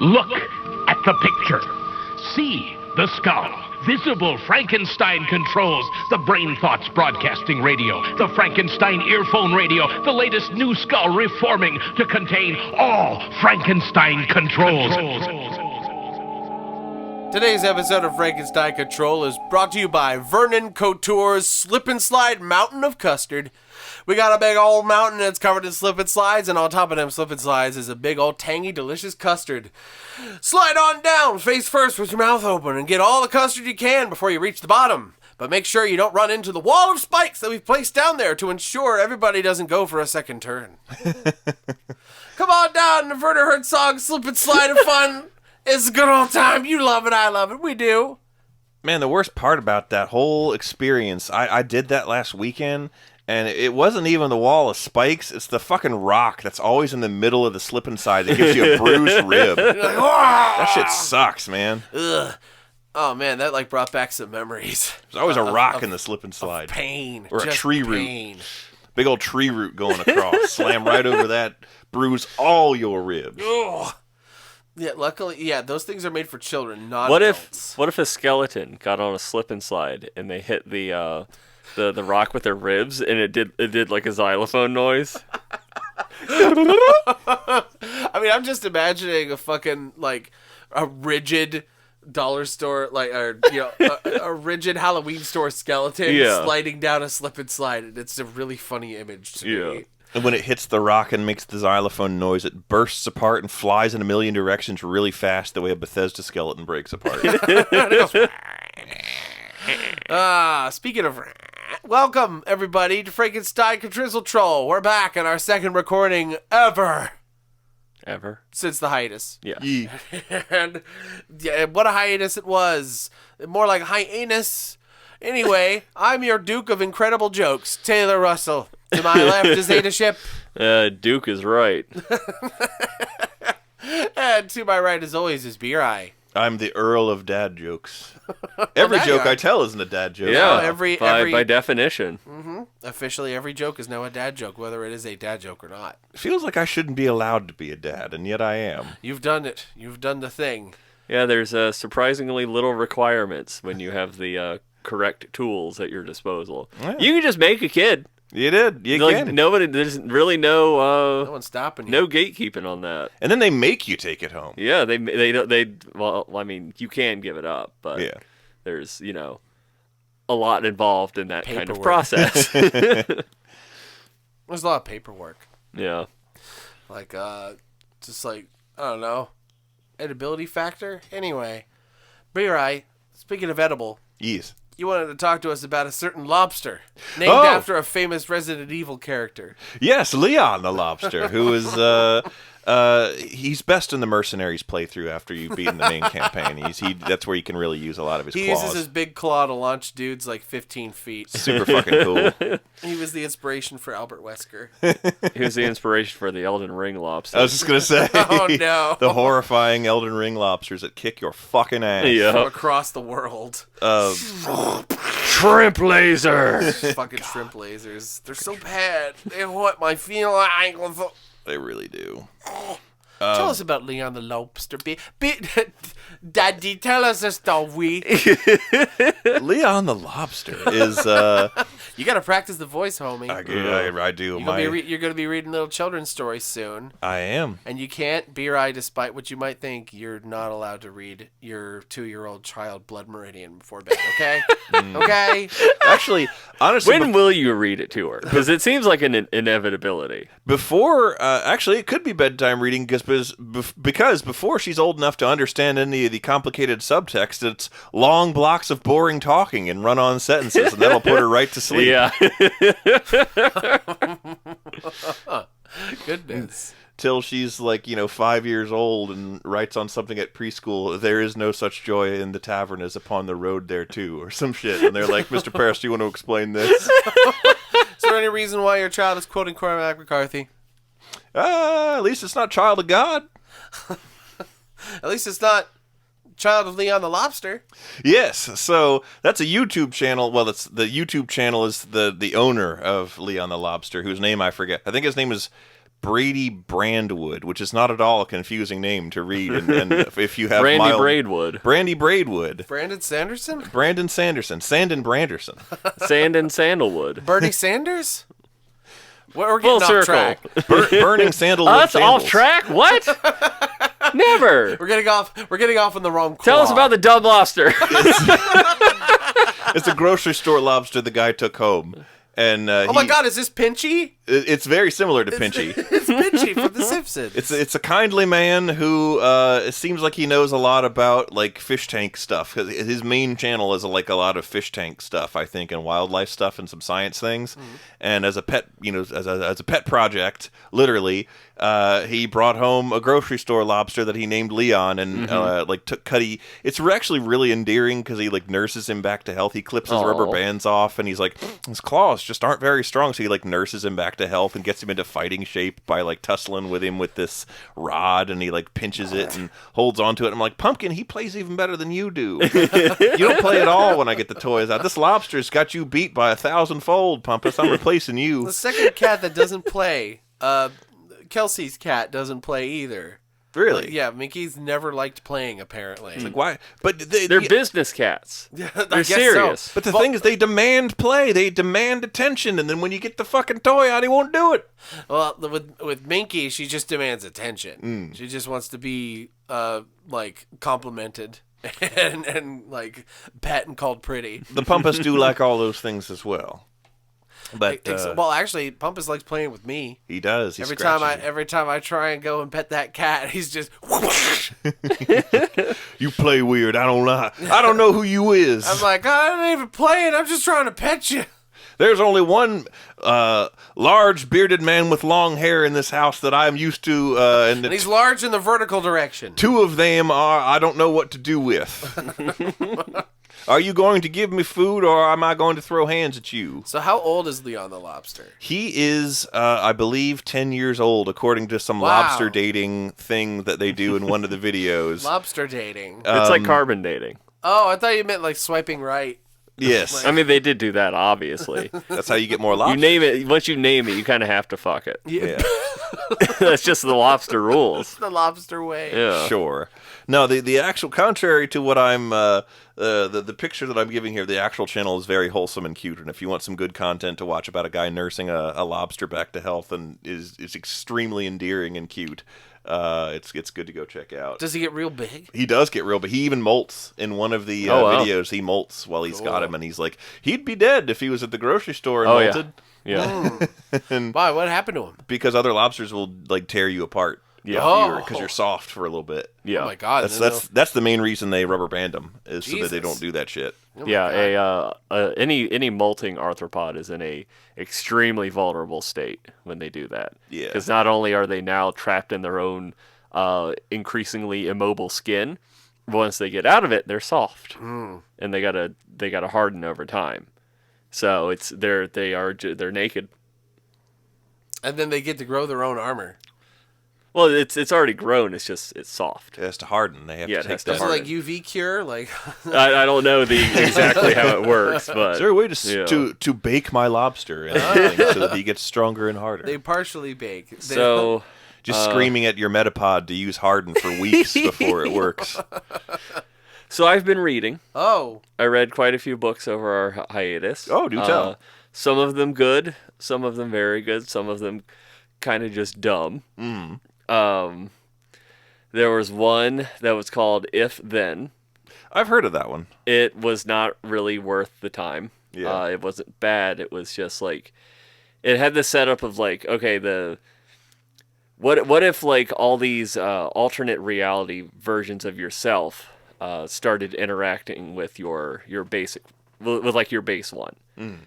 Look at the picture. See the skull. Visible Frankenstein controls. The Brain Thoughts broadcasting radio. The Frankenstein earphone radio. The latest new skull reforming to contain all Frankenstein controls. Today's episode of Frankenstein Control is brought to you by Vernon Couture's Slip and Slide Mountain of Custard. We got a big old mountain that's covered in slip and slides, and on top of them slip and slides is a big old tangy, delicious custard. Slide on down, face first with your mouth open, and get all the custard you can before you reach the bottom. But make sure you don't run into the wall of spikes that we've placed down there to ensure everybody doesn't go for a second turn. Come on down to Werner Herzog's Slip and Slide of Fun. It's a good old time. You love it. I love it. We do. Man, the worst part about that whole experience, I did that last weekend, and it wasn't even the wall of spikes. It's the fucking rock that's always in the middle of the slip and slide that gives you a bruised rib. That shit sucks, man. Ugh. Oh, man, that like brought back some memories. There's always a rock in the slip and slide. Pain. Or just a tree pain. root. Big old tree root going across. Slam right over that, bruise all your ribs. Ugh. Yeah, luckily, those things are made for children, not What adults. if a skeleton got on a slip and slide and they hit the rock with their ribs and it did like a xylophone noise? I mean, I'm just imagining a fucking like a rigid dollar store, like a rigid Halloween store skeleton sliding down a slip and slide, and it's a really funny image to me. And when it hits the rock and makes the xylophone noise, it bursts apart and flies in a million directions really fast, the way a Bethesda skeleton breaks apart. Speaking of... Welcome, everybody, to Frankenstein Contrizzle Troll. We're back in our second recording ever. Ever? Since the hiatus. Yeah. And what a hiatus it was. More like hiatus. Anyway, I'm your Duke of Incredible Jokes, Taylor Russell. To my left is Ada Ship. Duke is right. And to my right, as always, is Beer Eye. I'm the Earl of Dad Jokes. Every joke I tell isn't a dad joke. Yeah, by definition. Mm-hmm. Officially, every joke is now a dad joke, whether it is a dad joke or not. It feels like I shouldn't be allowed to be a dad, and yet I am. You've done it. You've done the thing. Yeah, there's surprisingly little requirements when you have the correct tools at your disposal. Yeah. You can just make a kid. You did. You can. Nobody. There's really no one's stopping you. No gatekeeping on that. And then they make you take it home. Yeah, they. Well, I mean, you can give it up, but there's a lot involved in that kind of process. There's a lot of paperwork. Yeah. Like just like I don't know, edibility factor. Anyway, Beer Eye. Speaking of edible. Yes. You wanted to talk to us about a certain lobster named after a famous Resident Evil character. Yes, Leon the lobster, who is he's best in the Mercenaries playthrough after you've beaten the main campaign. That's where you can really use a lot of his claws. He uses his big claw to launch dudes like 15 feet. Super fucking cool. He was the inspiration for Albert Wesker. He was the inspiration for the Elden Ring lobster. I was just going to say. Oh, no. The horrifying Elden Ring lobsters that kick your fucking ass. Yeah. From across the world. Shrimp laser. Fucking shrimp lasers. They're so bad. They hurt my feelings. They really do. Tell us about Leon the lobster. Daddy, tell us a story. Leon the lobster is... You got to practice the voice, homie. I do. You're going to be reading little children's stories soon. I am. And you can't, Beer Eye, despite what you might think, you're not allowed to read your 2-year-old child Blood Meridian before bed, okay? Okay? Actually, honestly... When will you read it to her? Because it seems like an inevitability. Before... actually, it could be bedtime reading because before she's old enough to understand any of the complicated subtext, it's long blocks of boring talking and run-on sentences, and that'll put her right to sleep. Yeah. Goodness. Till she's 5 years old and writes on something at preschool, there is no such joy in the tavern as upon the road there too, or some shit. And they're like, Mr. Paris, do you want to explain this? Is there any reason why your child is quoting Cormac McCarthy? At least it's not Child of God. At least it's not Child of Leon the Lobster. Yes, so that's a YouTube channel. Well, the YouTube channel is the owner of Leon the Lobster, whose name I forget. I think his name is Brady Brandwood, which is not at all a confusing name to read. And if you have Brandy Braidwood. Brandy Braidwood. Brandon Sanderson? Brandon Sanderson. Sandon Branderson. Sandon Sandalwood. Bernie Sanders? We're getting Full off circle. track. Burning Sandalwood That's off Sandals. track? What? Never. We're getting off on the wrong claw. Tell us about the dumb lobster. It's a grocery store lobster the guy took home. And oh my God, is this Pinchy? It's very similar to Pinchy. It's Pinchy from The Simpsons. It's a kindly man who it seems like he knows a lot about like fish tank stuff. His main channel is like a lot of fish tank stuff, I think, and wildlife stuff and some science things. Mm-hmm. And as a pet, as a pet project, literally, he brought home a grocery store lobster that he named Leon, and like took Cuddy. It's actually really endearing because he like nurses him back to health. He clips his rubber bands off, and he's like, his claws just aren't very strong, so he like nurses him back to health and gets him into fighting shape by like tussling with him with this rod, and he like pinches it and holds onto it. I'm like, Pumpkin, he plays even better than you do. You don't play at all when I get the toys out. This lobster's got you beat by 1,000-fold, Pumpus. I'm replacing you. The second cat that doesn't play, Kelsey's cat doesn't play either. Really? Yeah, Mickey's never liked playing, apparently. It's like, why? But They're business cats. They're serious. So. But the thing is, they demand play. They demand attention. And then when you get the fucking toy out, he won't do it. Well, with Minky, she just demands attention. She just wants to be, like, complimented and like, pet and called pretty. The Pumpus do like all those things as well. But well, actually, Pumpus likes playing with me. He does. He every time I try and go and pet that cat, he's just whoosh. You play weird. I don't know who you is. I'm like, I ain't even playing. I'm just trying to pet you. There's only one large bearded man with long hair in this house that I'm used to, and he's large in the vertical direction. Two of them are I don't know what to do with. Are you going to give me food, or am I going to throw hands at you? So how old is Leon the lobster? He is, I believe, 10 years old, according to some lobster dating thing that they do in one of the videos. Lobster dating. It's like carbon dating. Oh, I thought you meant like swiping right. Yes. I mean, they did do that, obviously. That's how you get more lobster. You name it. Once you name it, you kind of have to fuck it. Yeah. That's just the lobster rules. The lobster way. Yeah. Sure. No, the actual, contrary to what I'm, the picture that I'm giving here, the actual channel is very wholesome and cute. And if you want some good content to watch about a guy nursing a lobster back to health, and is extremely endearing and cute. It's good to go check out. Does he get real big? He does get real big. He even molts in one of the videos. He molts while he's got him, and he's like, he'd be dead if he was at the grocery store and molted. Yeah. And why? What happened to him? because other lobsters will like tear you apart. Yeah. Because you're soft for a little bit. Yeah. Oh my God. That's the main reason they rubber band them, is so that they don't do that shit. Oh Yeah, any molting arthropod is in a extremely vulnerable state when they do that. Yeah. Because not only are they now trapped in their own increasingly immobile skin, but once they get out of it, they're soft, and they gotta harden over time. So they're naked. And then they get to grow their own armor. Well, it's already grown. It's soft. It has to harden. They have to it take has to that. Is it like UV cure? Like I don't know exactly how it works, but Is there a way to bake my lobster and so that he gets stronger and harder? they partially bake. So Just screaming at your Metapod to use harden for weeks before it works. So I've been reading. Oh. I read quite a few books over our hiatus. Oh, do tell. Some of them good, some of them very good, some of them kind of just dumb. There was one that was called If Then. I've heard of that one. It was not really worth the time. Yeah. It wasn't bad. It was just like, it had the setup of like, okay, what if like all these alternate reality versions of yourself started interacting with your basic, with like your base one.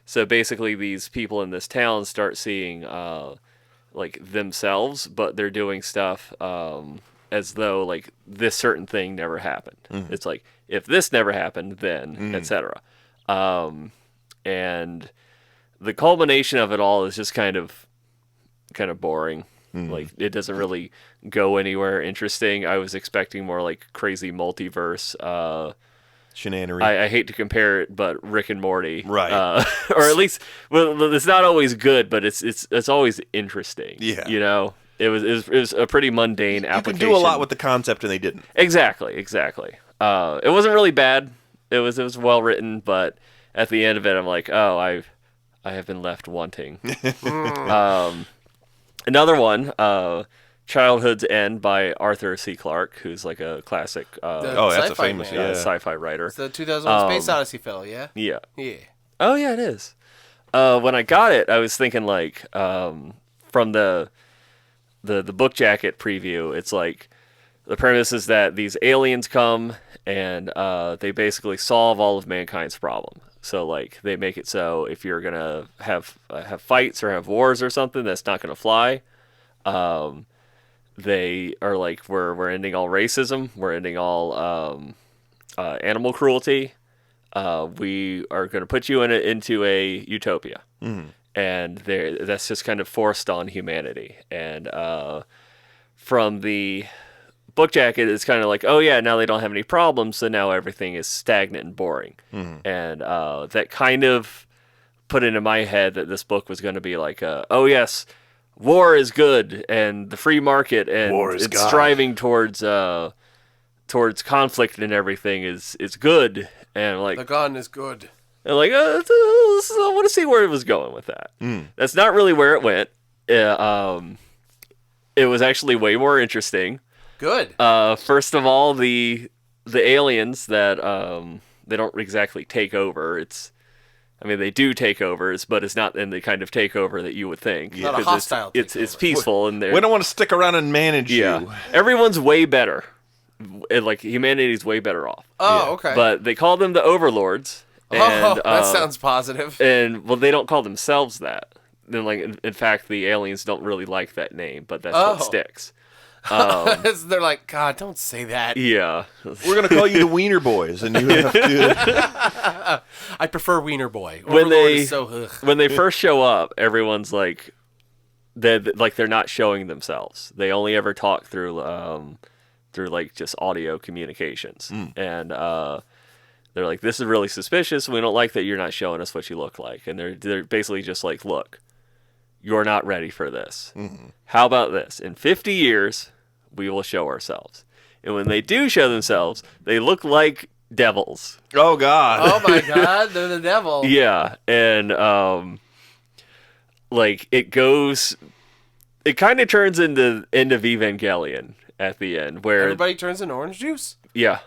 So basically these people in this town start seeing like themselves, but they're doing stuff as though like this certain thing never happened. It's like, if this never happened, then etc. And the culmination of it all is just kind of boring. Like, it doesn't really go anywhere interesting. I was expecting more like crazy multiverse Shenanery. I hate to compare it, but Rick and Morty, Right. or at least, well, it's not always good, but it's always interesting. Yeah. You know, It was a pretty mundane application. You can do a lot with the concept, and they didn't. Exactly. It wasn't really bad. It was well written, but at the end of it, I'm like, oh, I have been left wanting. Another one, Childhood's End by Arthur C. Clarke, who's like a classic that's a famous sci-fi writer. It's the 2001 Space Odyssey film, yeah? Yeah. Yeah. Oh, yeah, it is. When I got it, I was thinking like from the book jacket preview, it's like the premise is that these aliens come and they basically solve all of mankind's problem. So like they make it so if you're gonna have fights or have wars or something, that's not gonna fly. They are like we're ending all racism. We're ending all animal cruelty. We are going to put you into a utopia, and that's just kind of forced on humanity. And from the book jacket, it's kind of like, oh yeah, now they don't have any problems, so now everything is stagnant and boring. And that kind of put into my head that this book was going to be like, oh yes, war is good, and the free market, and it's striving towards conflict and everything is good, and like the gun is good. And like, I want to see where it was going with that. That's not really where it went. It was actually way more interesting. Good. First of all, the aliens that they don't exactly take over. They do takeovers, but it's not in the kind of takeover that you would think. Not a hostile takeover. It's peaceful, and we don't want to stick around and manage you. Everyone's way better. Like humanity's way better off. Oh, okay. But they call them the overlords. And, that sounds positive. And well, they don't call themselves that. Then, like, in fact, the aliens don't really like that name, but that's what sticks. They're like, God, don't say that. Yeah, we're gonna call you the Wiener Boys, and you have to. I prefer Wiener Boy. When when they first show up, everyone's like, they're not showing themselves. They only ever talk through like just audio communications, and they're like, this is really suspicious. We don't like that you're not showing us what you look like, and they're basically just like, look, you're not ready for this. How about this? In 50 years, we will show ourselves. And when they do show themselves, they look like devils. Oh, God. Oh, my God. They're the devil. Yeah. And, like, it kind of turns into end of Evangelion at the end, where everybody turns into orange juice? Yeah.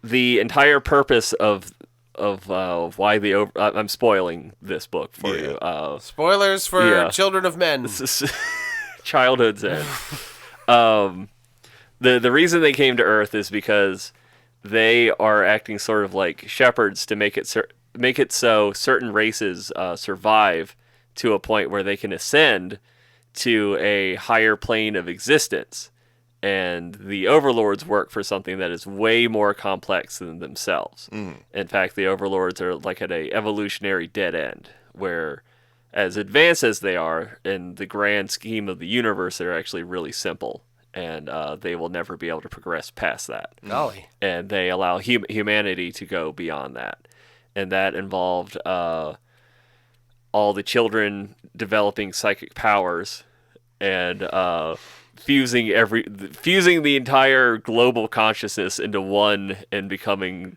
The entire purpose of why I'm spoiling this book for you. Spoilers for Children of Men. Childhood's End. The reason they came to Earth is because they are acting sort of like shepherds to make it so certain races survive to a point where they can ascend to a higher plane of existence. And the overlords work for something that is way more complex than themselves. In fact, the overlords are like at a evolutionary dead end, where as advanced as they are in the grand scheme of the universe, they're actually really simple, and they will never be able to progress past that. Golly. And they allow humanity to go beyond that. And that involved all the children developing psychic powers and fusing the entire global consciousness into one and becoming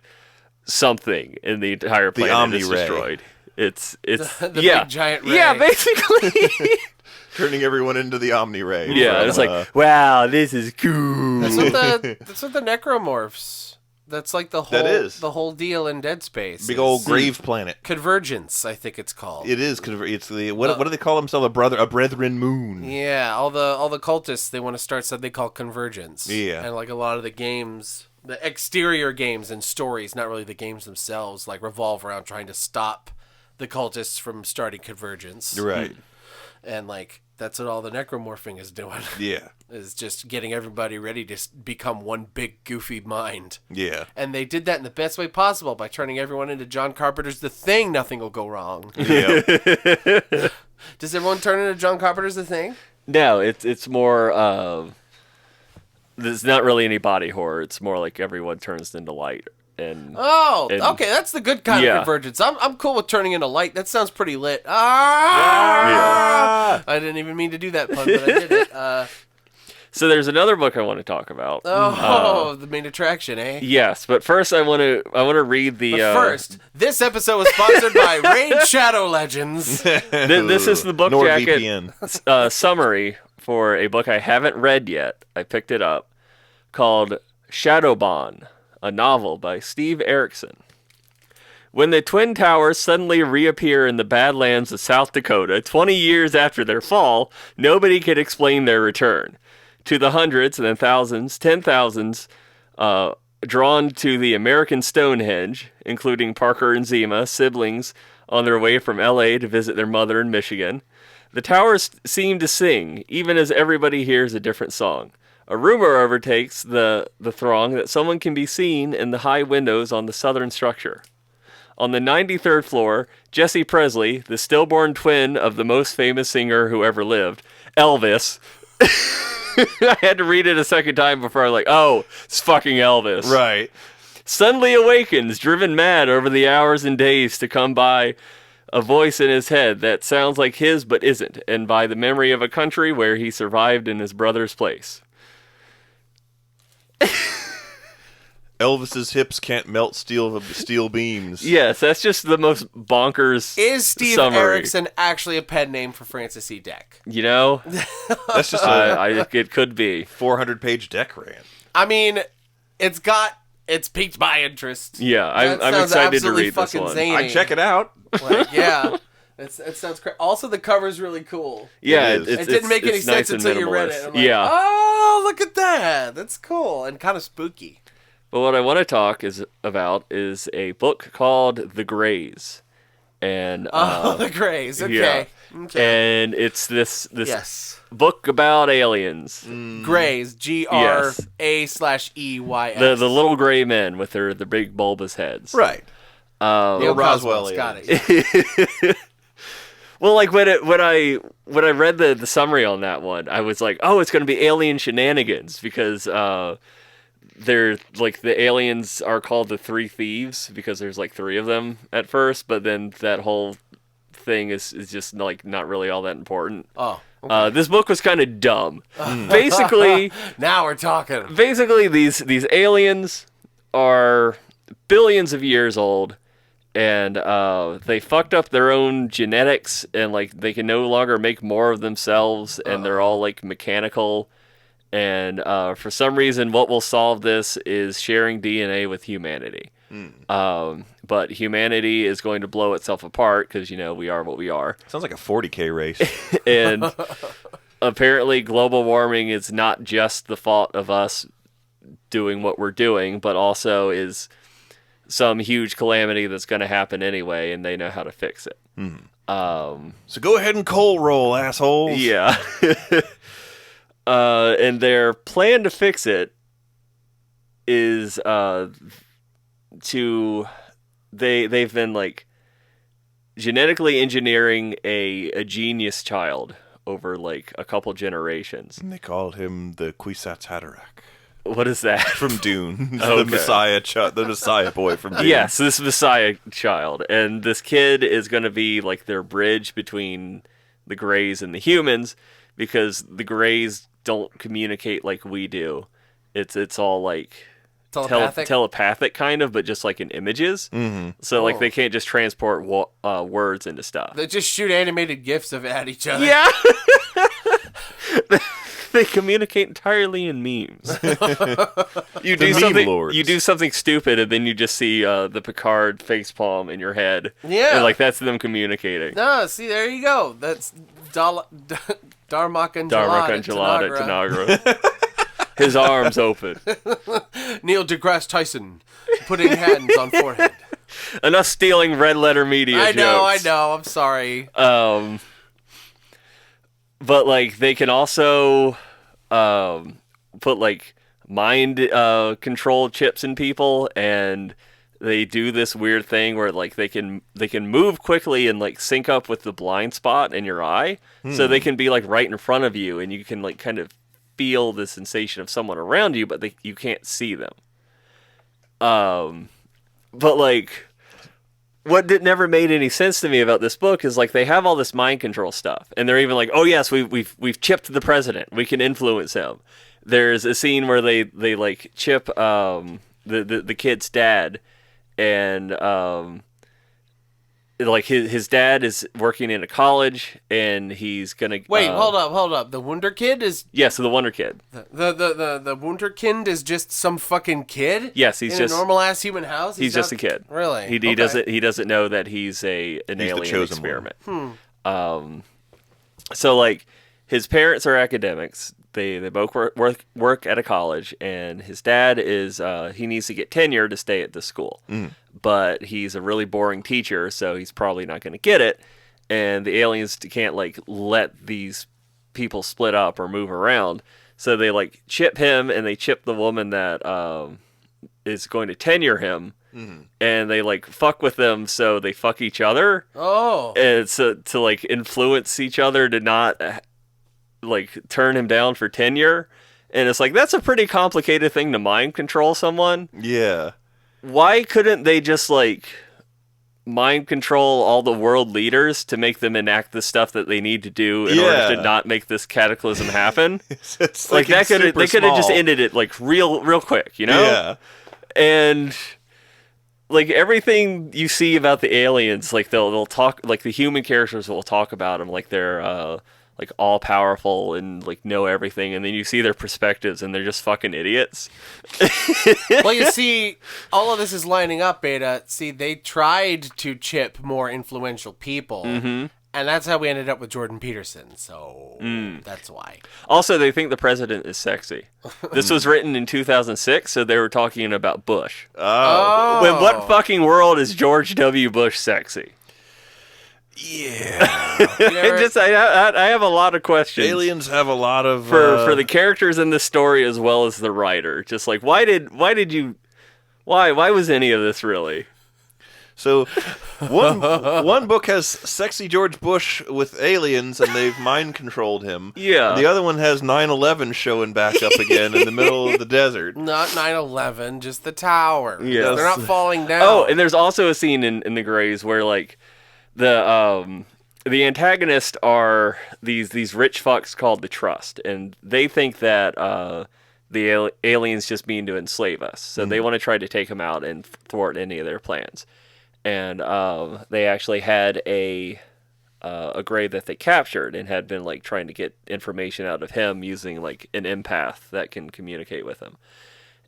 something, and the entire planet is destroyed. It's the big giant ray. Yeah, basically. Turning everyone into the Omni Ray. Yeah, it's like, wow, this is cool. That's what the necromorphs. That's like the whole deal in Dead Space. Big old grave planet. Convergence, I think it's called. It is. It's the what do they call themselves? A brethren moon. Yeah, all the cultists they want to start something they call Convergence. Yeah, and like a lot of the games, the exterior games and stories, not really the games themselves, like revolve around trying to stop the cultists from starting Convergence. Right. And like that's what all the necromorphing is doing. Yeah. Is just getting everybody ready to become one big goofy mind. Yeah. And they did that in the best way possible by turning everyone into John Carpenter's The Thing. Nothing will go wrong. Yeah. Does everyone turn into John Carpenter's The Thing? No, it's more there's not really any body horror. It's more like everyone turns into light. and okay, that's the good kind of convergence. I'm cool with turning into light. That sounds pretty lit. I didn't even mean to do that pun, but I did it. So there's another book I want to talk about. The main attraction, eh? Yes, but first I want to read the. But first, this episode was sponsored by Raid Shadow Legends. This is the book jacket NordVPN. Summary for a book I haven't read yet. I picked it up, called Shadowbahn, a novel by Steve Erickson. When the Twin Towers suddenly reappear in the Badlands of South Dakota 20 years after their fall, nobody can explain their return. To the hundreds and then thousands, 10,000s, drawn to the American Stonehenge, including Parker and Zima, siblings on their way from L.A. to visit their mother in Michigan, the towers seem to sing, even as everybody hears a different song. A rumor overtakes the throng that someone can be seen in the high windows on the southern structure. On the 93rd floor, Jesse Presley, the stillborn twin of the most famous singer who ever lived, Elvis. I had to read it a second time before I was like, oh, it's fucking Elvis. Right. Suddenly awakens, driven mad over the hours and days to come by a voice in his head that sounds like his but isn't, and by the memory of a country where he survived in his brother's place. Elvis's hips can't melt steel beams. Yes, that's just the most bonkers Is Steve summary. Erickson actually a pen name for Francis E. Deck? You know? That's just it could be. 400-page deck rant. I mean, it's piqued my interest. Yeah, I'm excited to read this one. Zany. I'd check it out. Like, yeah. It sounds crazy. Also, the cover's really cool. Yeah, It is. It didn't make any sense nice until you read it. I'm like, yeah. oh, look at that. That's cool and kind of spooky. But what I want to talk about is a book called The Greys. And The Greys. Okay. Yeah. Okay. And it's this Yes. book about aliens. Greys. GRA/EYS. The little gray men with the big bulbous heads. Right. Neil Roswell Roswell's got it. Well, like when I read the summary on that one, I was like, oh, it's going to be alien shenanigans because they're like the aliens are called the Three Thieves because there's like three of them at first, but then that whole thing is just like not really all that important. Oh. Okay. This book was kind of dumb. Basically, now we're talking. Basically, these aliens are billions of years old, and they fucked up their own genetics, and like they can no longer make more of themselves, and they're all like mechanical. And for some reason, what will solve this is sharing DNA with humanity. But humanity is going to blow itself apart because, you know, we are what we are. Sounds like a 40K race. And apparently global warming is not just the fault of us doing what we're doing, but also is some huge calamity that's going to happen anyway, and they know how to fix it. So go ahead and coal roll, assholes. Yeah. And their plan to fix it is they've been like genetically engineering a genius child over like a couple generations. And they called him the Kwisatz Haderach. What is that? From Dune. Okay. The Messiah boy from Dune. Yes, this Messiah child. And this kid is going to be like their bridge between the Greys and the humans, because the Greys don't communicate like we do. It's all like telepathic kind of, but just like in images. So like they can't just transport words into stuff. They just shoot animated GIFs of it at each other. Yeah. They communicate entirely in memes. You do something stupid, and then you just see the Picard facepalm in your head. Yeah, and like that's them communicating. No, see, there you go. That's Darmok and Tanagra. His arms open. Neil deGrasse Tyson putting hands on forehead. Enough stealing red letter media jokes. I know. I'm sorry. But like they can also put like mind control chips in people, and they do this weird thing where like they can move quickly and like sync up with the blind spot in your eye, so they can be like right in front of you, and you can like kind of feel the sensation of someone around you, but you can't see them. But like, what never made any sense to me about this book is like they have all this mind control stuff, and they're even like, oh yes, we've chipped the president. We can influence him. There's a scene where they like chip the kid's dad, and like his dad is working in a college, and he's gonna wait. Hold up. The Wunderkind is so the Wonder Kid. The Wunderkind is just some fucking kid. Yes, he's in just a normal ass human house. He's just a kid. Really? He doesn't know that he's an alien experiment. So like his parents are academics. They both work at a college, and his dad is he needs to get tenure to stay at the school. But he's a really boring teacher, so he's probably not going to get it. And the aliens can't like let these people split up or move around, so they like chip him, and they chip the woman that is going to tenure him, and they like fuck with them, so they fuck each other. Oh, and so to like influence each other to not like turn him down for tenure. And it's like, that's a pretty complicated thing to mind control someone. Yeah. Why couldn't they just like mind control all the world leaders to make them enact the stuff that they need to do in order to not make this cataclysm happen? It's like that they could have just ended it like real quick, you know? Yeah. And like everything you see about the aliens, like they'll talk, like the human characters will talk about them like they're like all powerful and like know everything, and then you see their perspectives and they're just fucking idiots. Well, you see, all of this is lining up, Beta. See, they tried to chip more influential people, and that's how we ended up with Jordan Peterson. So that's why. Also, they think the president is sexy. This was written in 2006, so they were talking about Bush. Oh. When what fucking world is George W. Bush sexy? Yeah. I have a lot of questions. Aliens have a lot of for the characters in the story as well as the writer. Just like why was any of this really? So one book has sexy George Bush with aliens, and they've mind controlled him. Yeah. And the other one has 9/11 showing back up again in the middle of the desert. Not 9/11, just the tower. Yes. They're not falling down. Oh, and there's also a scene in the Greys where like the antagonists are these rich fucks called the Trust, and they think that the aliens just mean to enslave us, so they want to try to take them out and thwart any of their plans. And they actually had a Grey that they captured and had been like trying to get information out of him using like an empath that can communicate with him.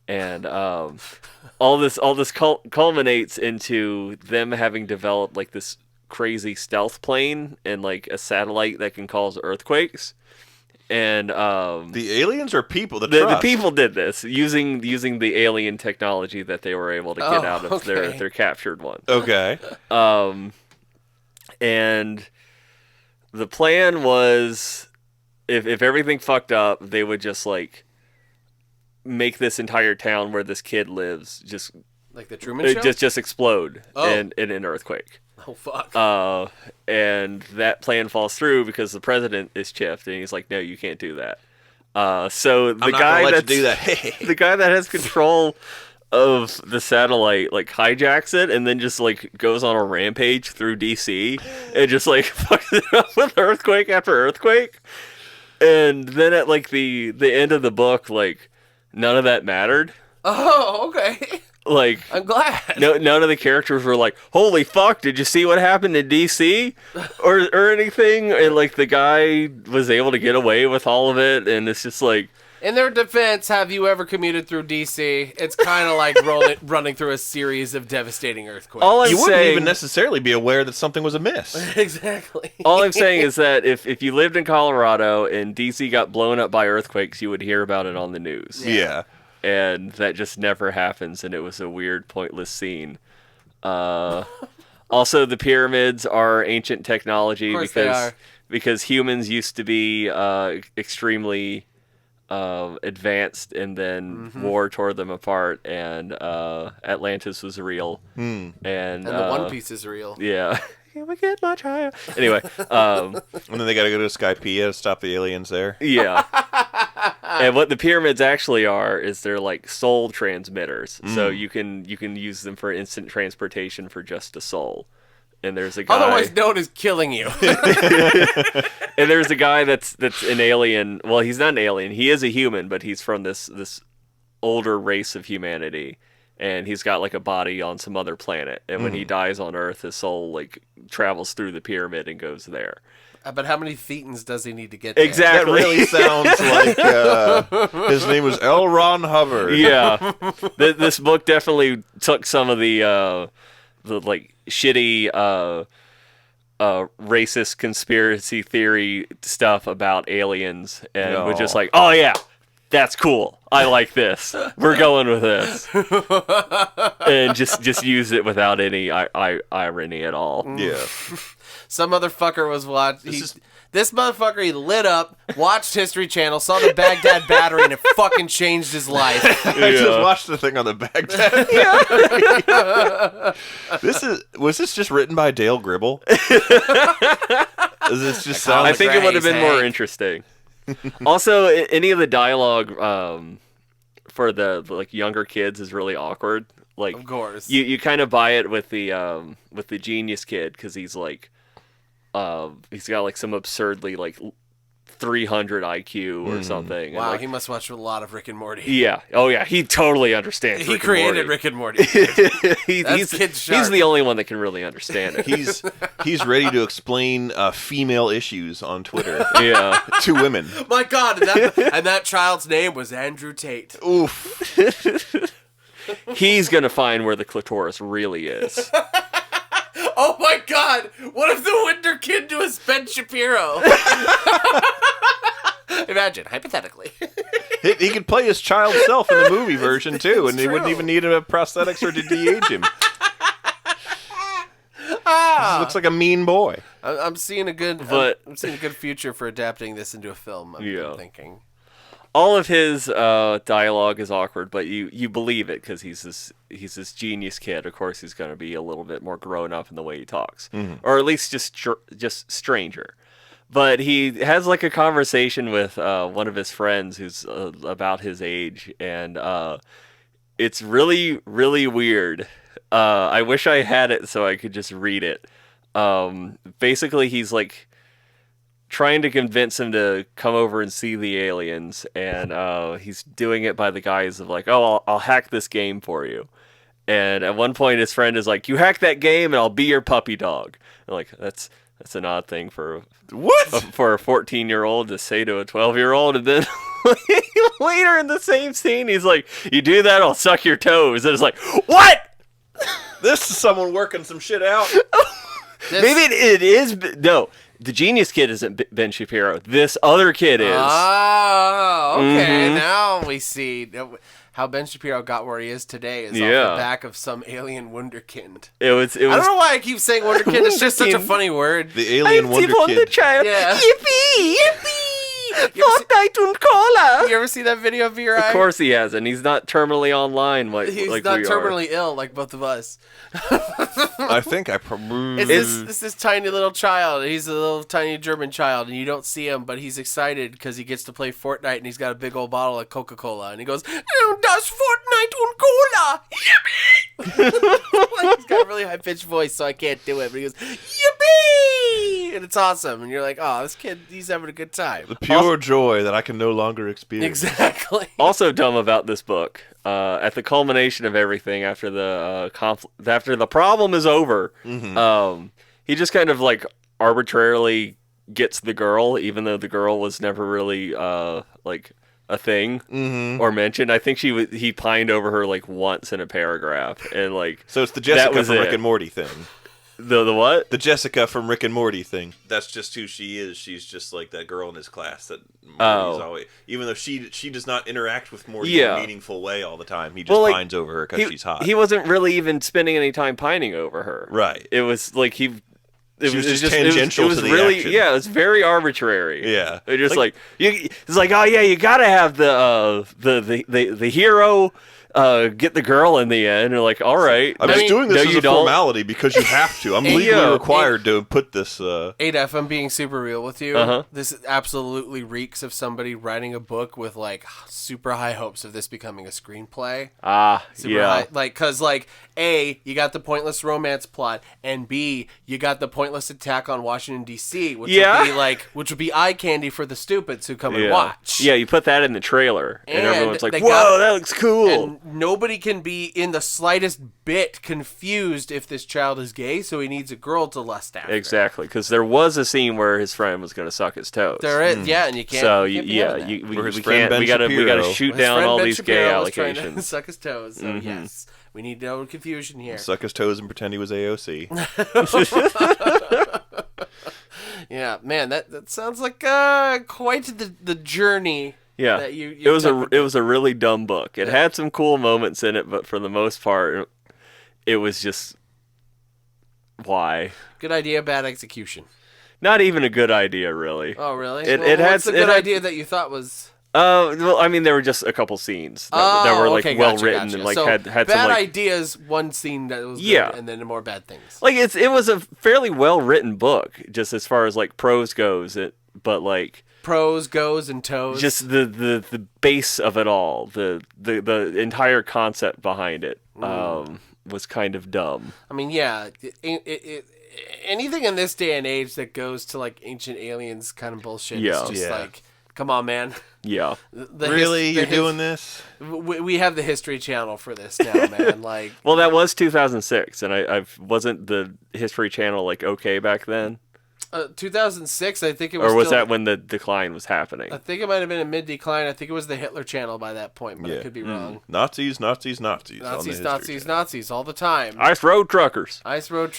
And all this culminates into them having developed like this crazy stealth plane and like a satellite that can cause earthquakes. And the aliens or people? The people did this using the alien technology that they were able to get out of their captured one. Okay. And the plan was, if everything fucked up, they would just like make this entire town where this kid lives just like the Truman Show, just explode in an earthquake. Oh fuck! And that plan falls through because the president is chipped, and he's like, "No, you can't do that." So the guy that do that. The guy that has control of the satellite like hijacks it, and then just like goes on a rampage through DC and just like fucks it up with earthquake after earthquake. And then at like the end of the book, like none of that mattered. Oh, okay. Like, I'm glad. None of the characters were like, "Holy fuck! Did you see what happened in DC?" or anything. And like the guy was able to get away with all of it, and it's just like. In their defense, have you ever commuted through DC? It's kind of like running through a series of devastating earthquakes. You wouldn't even necessarily be aware that something was amiss. Exactly. All I'm saying is that if you lived in Colorado and DC got blown up by earthquakes, you would hear about it on the news. Yeah. And that just never happens, and it was a weird, pointless scene. Also, the pyramids are ancient technology because humans used to be extremely advanced, and then war tore them apart, and Atlantis was real. And the One Piece is real. Yeah. Can we get much higher? Anyway. And then they got to go to Skypiea to stop the aliens there. Yeah. And what the pyramids actually are is they're like soul transmitters. So you can use them for instant transportation for just a soul. And there's a guy, otherwise known as killing you. and there's a guy that's an alien. Well, he's not an alien. He is a human, but he's from this older race of humanity. And he's got like a body on some other planet. And when he dies on Earth, his soul like travels through the pyramid and goes there. But how many thetans does he need to get there? Exactly. That really sounds like his name was L. Ron Hubbard. Yeah. This book definitely took some of the like shitty racist conspiracy theory stuff about aliens and was just like, oh yeah, that's cool. I like this. We're going with this. And just use it without any irony at all. Yeah. Some motherfucker was watching. This motherfucker, he lit up, watched History Channel, saw the Baghdad battery, and it fucking changed his life. I just watched the thing on the Baghdad. Was this just written by Dale Gribble? Does this just sound? I think it would have been more interesting. Also, any of the dialogue for the like younger kids is really awkward. Like, of course, you kind of buy it with the genius kid because he's like. He's got like some absurdly like 300 IQ or something. Wow, and, like, he must watch a lot of Rick and Morty. Yeah. Oh yeah, he totally understands. He created Rick and Morty. He's the only one that can really understand it. He's ready to explain female issues on Twitter. Yeah. To women. My God, and that child's name was Andrew Tate. Oof. He's gonna find where the clitoris really is. Oh my God! What if the Wonder Kid was Ben Shapiro? Imagine, hypothetically. He could play his child self in the movie version too, and he wouldn't even need a prosthetics or to de-age him. This looks like a mean boy. I'm seeing a good, I'm seeing a good future for adapting this into a film. I'm thinking. All of his dialogue is awkward, but you believe it because he's this genius kid. Of course, he's going to be a little bit more grown up in the way he talks, or at least just stranger. But he has like a conversation with one of his friends who's about his age, and it's really, really weird. I wish I had it so I could just read it. Basically, he's like trying to convince him to come over and see the aliens, and he's doing it by the guise of like, oh, I'll hack this game for you. And at one point, his friend is like, you hack that game, and I'll be your puppy dog. And like, that's an odd thing for a 14-year-old to say to a 12-year-old, and then later in the same scene, he's like, you do that, I'll suck your toes. And it's like, what? This is someone working some shit out. Maybe it is. No, the genius kid isn't Ben Shapiro. This other kid is. Oh, okay. Now we see how Ben Shapiro got where he is today is off the back of some alien wunderkind. It was. I don't know why I keep saying wunderkind. It's just such a funny word. The alien wunderkind. Yeah. Yippee! Yippee! Fortnite und Cola! You ever see that video of your eye? Of course he has, and he's not terminally online he's like not we terminally ill like both of us. I think I probably... It's this tiny little child. He's a little tiny German child, and you don't see him, but he's excited because he gets to play Fortnite, and he's got a big old bottle of Coca-Cola, and he goes, das Fortnite und Cola! Yippee! He's got a really high-pitched voice, so I can't do it, but he goes, yippee! And it's awesome, and you're like, oh, this kid, he's having a good time. The pure joy that I can no longer experience. Exactly. Also dumb about this book, at the culmination of everything, after the after the problem is over, he just kind of like arbitrarily gets the girl, even though the girl was never really like a thing or mentioned. I think he pined over her like once in a paragraph, and like so it's the Jessica from Rick and Morty thing. The what? The Jessica from Rick and Morty thing. That's just who she is. She's just like that girl in his class that Morty's always... Even though she does not interact with Morty in a meaningful way all the time. He just pines over her because she's hot. He wasn't really even spending any time pining over her. Right. It was like She was just tangential to the action. Yeah, it was very arbitrary. Yeah. It just it's like, oh yeah, you gotta have the hero get the girl in the end. And like, all right. I'm just doing this no, as you a don't. formality because you have to. I'm legally required to put this. If I'm being super real with you, Uh-huh. this absolutely reeks of somebody writing a book with like super high hopes of this becoming a screenplay. Super high, like, cause like A, you got the pointless romance plot, and B, you got the pointless attack on Washington D.C., which would be eye candy for the stupids who come and watch. Yeah, you put that in the trailer, and everyone's like, they "Whoa, that looks cool!" And nobody can be in the slightest bit confused if this child is gay, so he needs a girl to lust after. Exactly, because there was a scene where his friend was going to suck his toes. There is, yeah, and you can't. So you can't be having that. we can't. We gotta shoot down all these gay allegations. To suck his toes. So yes, we need no confusion here. Suck his toes and pretend he was AOC. Yeah, man, that sounds like quite the journey. Yeah, that you it was a really dumb book. It had some cool moments in it, but for the most part, it was just why. Good idea, bad execution. Not even a good idea, really. Oh, really? What's the good idea that you thought was? Well, I mean, there were just a couple scenes that were like well written and like so had bad some like ideas. One scene that was good, and then more bad things. Like it was a fairly well written book, just as far as like prose goes. But like prose goes and toes. Just the base of it all, the entire concept behind it, was kind of dumb. I mean, yeah, anything in this day and age that goes to like ancient aliens kind of bullshit is just like, come on, man. Yeah. You're doing this? We have the History Channel for this now, man. Like, well, that was 2006, and I wasn't the History Channel like okay back then. 2006, I think it was. Or was that when the decline was happening? I think it might have been a mid-decline. I think it was the Hitler Channel by that point, but I could be wrong. Nazis all the time. Ice Road Truckers. Ice Road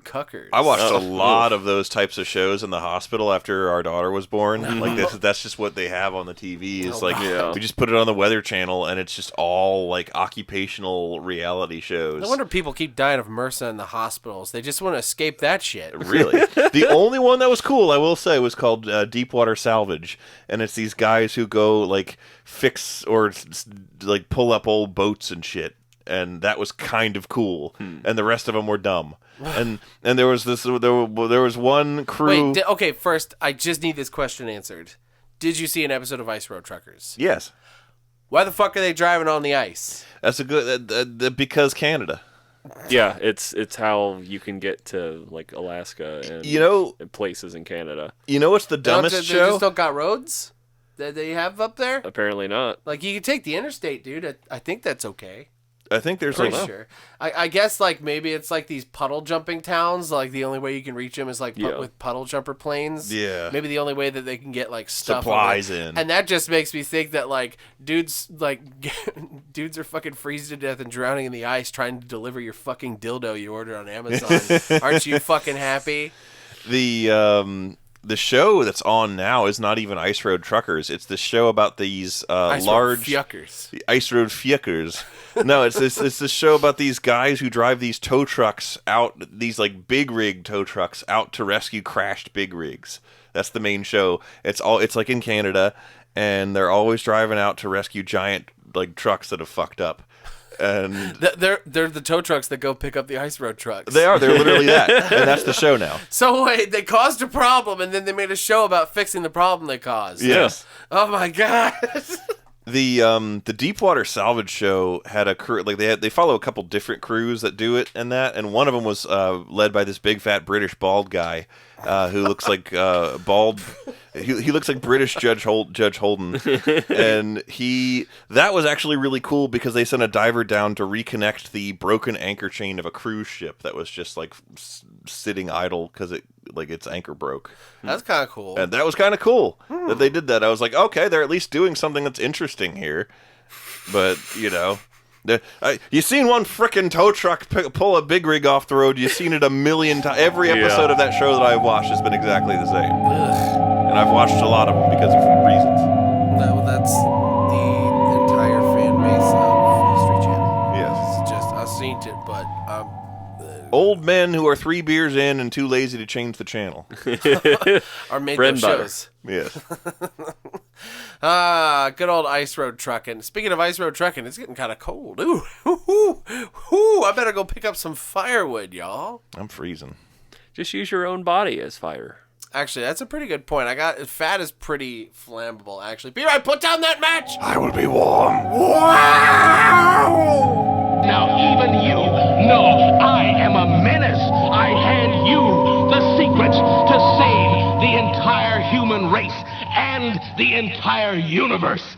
Cuckers. I watched a lot of those types of shows in the hospital after our daughter was born. Like that's just what they have on the TV. Is we just put it on the Weather Channel, and it's just all like occupational reality shows. No wonder people keep dying of MRSA in the hospitals. They just want to escape that shit. Really? The only one that was cool, I will say, was called Deepwater Salvage, and it's these guys who go like fix or like pull up old boats and shit, and that was kind of cool. And the rest of them were dumb. And there was there was one crew. Wait, okay. First, I just need this question answered. Did you see an episode of Ice Road Truckers? Yes. Why the fuck are they driving on the ice? That's a good because Canada. Yeah, it's how you can get to like Alaska and and places in Canada. They just don't got roads that they have up there? Apparently not. Like you can take the interstate, dude. I think that's okay. I think there's pretty sure. I guess like maybe it's like these puddle jumping towns. Like the only way you can reach them is like with puddle jumper planes. Yeah. Maybe the only way that they can get like stuff supplies in. And that just makes me think that like dudes are fucking freezing to death and drowning in the ice trying to deliver your fucking dildo you ordered on Amazon. Aren't you fucking happy? The show that's on now is not even Ice Road Truckers. It's the show about these large Ice Road Fuckers. No, it's this show about these guys who drive these tow trucks out, these like big rig tow trucks out to rescue crashed big rigs. That's the main show. It's like in Canada, and they're always driving out to rescue giant like trucks that have fucked up. And they're the tow trucks that go pick up the ice road trucks. They're literally that, and that's the show now. So wait, they caused a problem, and then they made a show about fixing the problem they caused. Yes. Oh my god. The Deepwater Salvage show had a crew, like they follow a couple different crews that do it and one of them was led by this big fat British bald guy who looks like bald. He looks like British Judge Holden, and that was actually really cool because they sent a diver down to reconnect the broken anchor chain of a cruise ship that was just like sitting idle because its anchor broke. That's kind of cool. And that was kind of cool that they did that. I was like, okay, they're at least doing something that's interesting here. But you seen one frickin' tow truck pull a big rig off the road. You've seen it a million times. Every episode of that show that I've watched has been exactly the same. And I've watched a lot of them because of reasons. No, that's the entire fan base of History Channel. Yes. It's just, I've seen it, but old men who are 3 beers in and too lazy to change the channel. Are made Bread those and butter. shows. Yes. Good old ice road trucking. Speaking of ice road trucking, it's getting kind of cold. Ooh, I better go pick up some firewood, y'all. I'm freezing. Just use your own body as fire. Actually, that's a pretty good point. Fat is pretty flammable, actually. Be right, put down that match! I will be warm. Wow! Now even you know I am a menace. I hand you the secrets to save the entire human race and the entire universe.